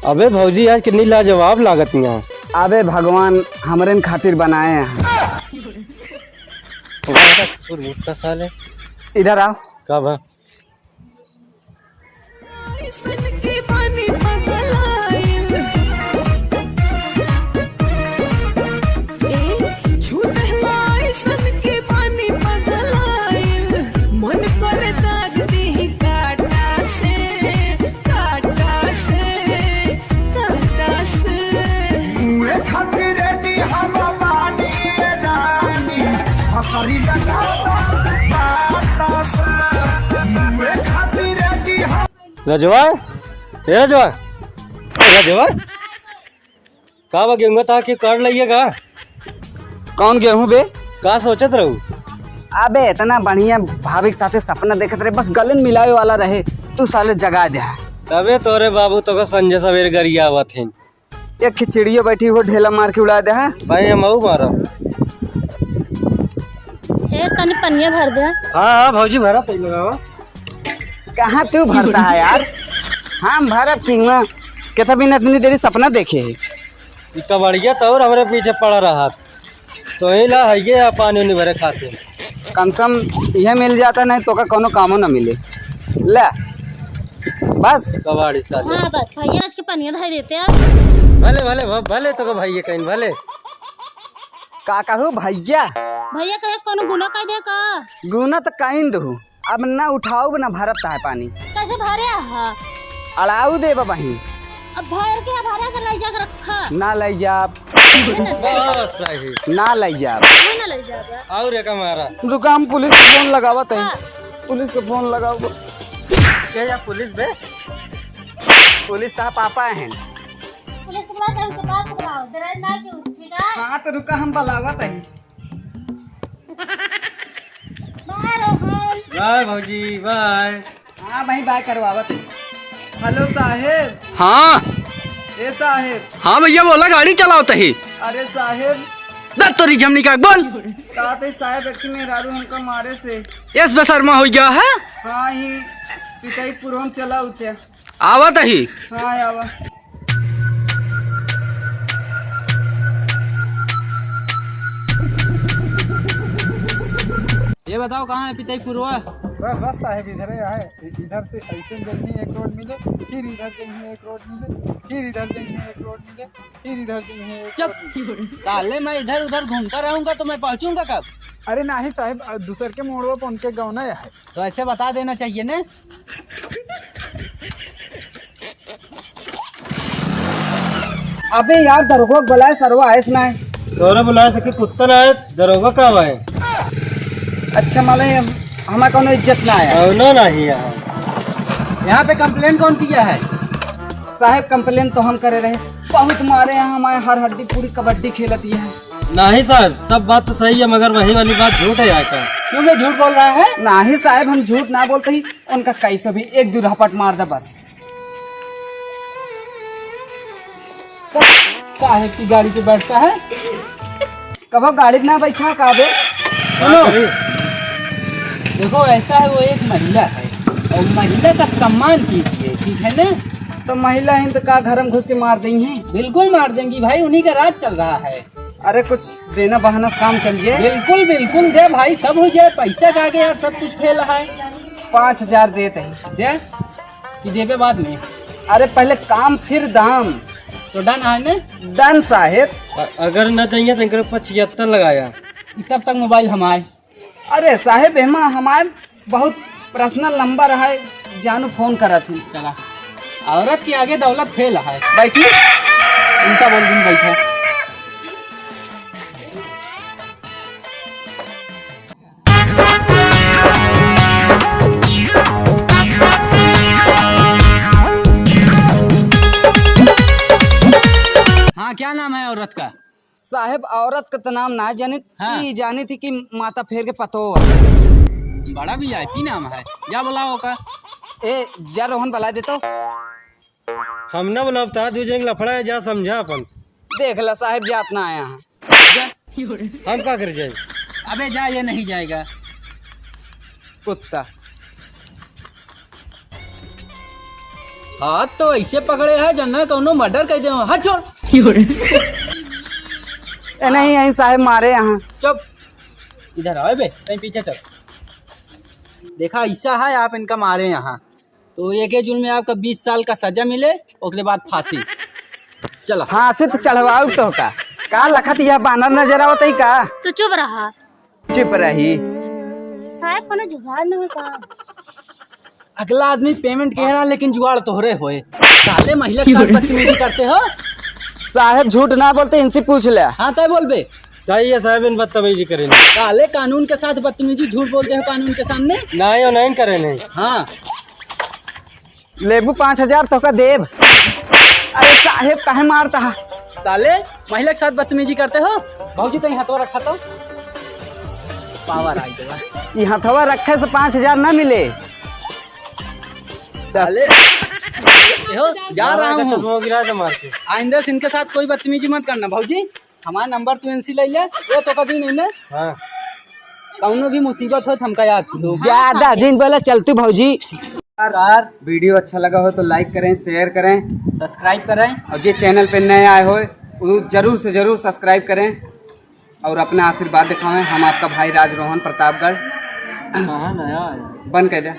अबे भौजी आज कितनी लाजवाब लागत यहाँ। अबे भगवान हमरे खातिर बनाए हैं। साले इधर आओ। कब है? रजवा ए रजवा रजवा का गेहूँ था कि कर लिएगा। कौन गेहूं बे? का सोचत रहू? अबे इतना बढ़िया भाभी के साथे सपना देखत रहे, बस गले मिलावे वाला रहे, तू साले जगा दे। तबे तोरे बाबू तो संजय सवेरे गरिया आवत हैं। एक खिचड़ियो बैठी हो ढेला मार के उड़ा दे। भाई हम मारा तनी पनिया भर दे। हाँ भौजी भरा तो लगावा। कहाँ तू भरता है यार? हम भरब किंगा कहता बिना इतनी देरी सपना देखे है। इतना बढ़िया तो और हमारे पीछे पड़ा रहा तो ही ला है या पानी नहीं भरे खाते। कम से कम यह मिल जाता, नहीं तो का कोनो कामो न मिले। ले बस कबाड़ी साले। हाँ बस भैया आज के पनिया धर देते हैं। भले भले भले तो भाई कहीं भले का कहू भैया। भैया कहे कोनो गुना कह दे का? गुना तो कहीं दू, अब ना उठाऊ ना भरत है पानी। कैसे भरे हा? अड़ाऊ दे बही। अब भर के भरे के ले जा रखा। ना ले जा बस सही ना ले जा ना ले जा। और एक हमारा दुकान पुलिस को फोन लगावत है। पुलिस को फोन लगाओ। क्या या पुलिस बे? पुलिस ता पापा हैं। पुलिस के बाद हमसे बात कराओ जरा ना क्यों ठीक है। हाँ तो रुका हम बुलावत है। बाय भौजी बाय। हाँ भाई बाय करवावत है। हेलो साहेब। हाँ ए साहेब। हाँ भैया बोला गाड़ी चलाओ तही। अरे साहेब दत्त तोरी झमनी का बोल। कहते साहेब एक मेहरारू हमको मारे से। यस बसरमा हो गया है। हाँ ही पिताई पुरम चला उठे। आवा तही। हाँ आवा। ये बताओ कहाँ है पिताई पुरवा? बस साहेब इधर है। इधर से ऐसे जाइए एक रोड मिले, फिर इधर जाइए एक रोड मिले, फिर इधर जाइए एक रोड मिले, फिर इधर जाइए एक रोड मिले। साले मैं इधर उधर घूमता रहूंगा तो मैं पहुंचूंगा कब? अरे नहीं साहेब, दूसर के मोड़ पर उनके गाँव ना है। तो ऐसे बता देना चाहिए ना। अबे यार दरोगा बुलाए सरवा आयस ना है। तोरे बुला सके कुत्ता ना है दरोगा का है। अच्छा माले हमारा कोनो इज्जत ना है। औनो नहीं यहाँ। यहाँ पे कंप्लेन कौन किया है? साहेब कंप्लेन तो हम करे रहे, बहुत मारे हैं हमारे, हर हड्डी पूरी कबड्डी खेलती है। नहीं साहब सब बात तो सही है मगर वही वाली बात झूठ है आका। क्यों मैं झूठ बोल रहा है? नहीं साहेब हम झूठ ना बोलते ही, उनका कैसे भी एक दो रपट मार दे बस। साहेब की गाड़ी पे बैठता है। कब गाड़ी ना बैठा काबे। देखो ऐसा है वो एक महिला है और महिला का सम्मान कीजिए, ठीक है ना? तो महिला हिंद तो का घर में घुस के मार देंगी। बिल्कुल मार देंगी भाई, उन्हीं का राज चल रहा है। अरे कुछ देना बहाना से काम चल जाए। बिल्कुल बिल्कुल दे भाई, सब हो जाए। पैसा का आगे यार सब कुछ फेल रहा है। 5000 देते हैं। दे कि देवे बाद में? अरे पहले काम फिर दाम। तो डन है ना? डन साहेब। अगर न देंगे तो इनके 75 लगाया। तब तक मोबाइल हम आए। अरे साहेब हमारे बहुत पर्सनल नंबर है, जानू फोन करा थी। चला औरत के आगे दौलत फेल है। बैठी उनका बोल दिन बैठा। हाँ क्या नाम है औरत का? साहेब औरत का तो नाम ना जानी। हाँ। ये जानी थी कि माता फेर के पतो। बड़ा VIP नाम है, जा बुलाओ का। ए जा रोहन बुला देतो। हम न बुलावता दूसरे लफड़ा है जा समझा अपन। देख ला साहेब जात ना आया। हम क्या कर जाए? अबे जा, ये नहीं जाएगा। कुत्ता हाथ तो ऐसे पकड़े है जन्ना कौनो मर्डर कर दे। हाथ छोड़। नहीं यहीं साहब मारे यहाँ। चुप, इधर आओ बे, कहीं पीछे चल। देखा ऐसा है आप इनका मारे यहाँ तो एक ही जुर्म में आपका 20 साल का सजा मिले, उसके बाद फांसी। चलो। हाँ से तो चढ़वाऊ तो का लखत यह बानर नजर आवत है का। तो चुप रहा। चुप रही। साहब कोनो जुगाड़ न हो का। अगला आदमी पेमेंट कह रहा लेकिन जुगाड़ तोहरे होए। साले महिला के साथ बदतमीजी करते हो। साहब झूठ ना बोलते इनसे पूछ ले। हाँ तय बोल बे। सही है साहब, इन बदतमीजी करें काले कानून के साथ बदतमीजी झूठ बोलते हो कानून के सामने। नहीं और नहीं करे नहीं। हाँ लेबू 5000 तो का देव। अरे साहेब काहे मारता है। साले महिला के साथ बदतमीजी करते हो। भाजी कहीं हथवा रखा तो पावर आई देगा। ये हथवा रखे से 5000 ना मिले। साले हो जा रहा हूँ। चश्मा गिरा दे मार के। आइंदा से इनके साथ कोई बदतमीजी मत करना भाजी। हमारा नंबर तू इनसे ले ले, ये तो कभी नहीं ले। हाँ कौनो भी मुसीबत हो तो हमका याद करो। ज्यादा जिन बोला चलती भौजी। वीडियो अच्छा लगा हो तो लाइक करें, शेयर करें, सब्सक्राइब करें। और जो चैनल पे नए आए हो वो जरूर से जरूर सब्सक्राइब करें और अपना आशीर्वाद दिखाएं। हम आपका भाई राज रोहन प्रतापगढ़। नया बंद कर दे।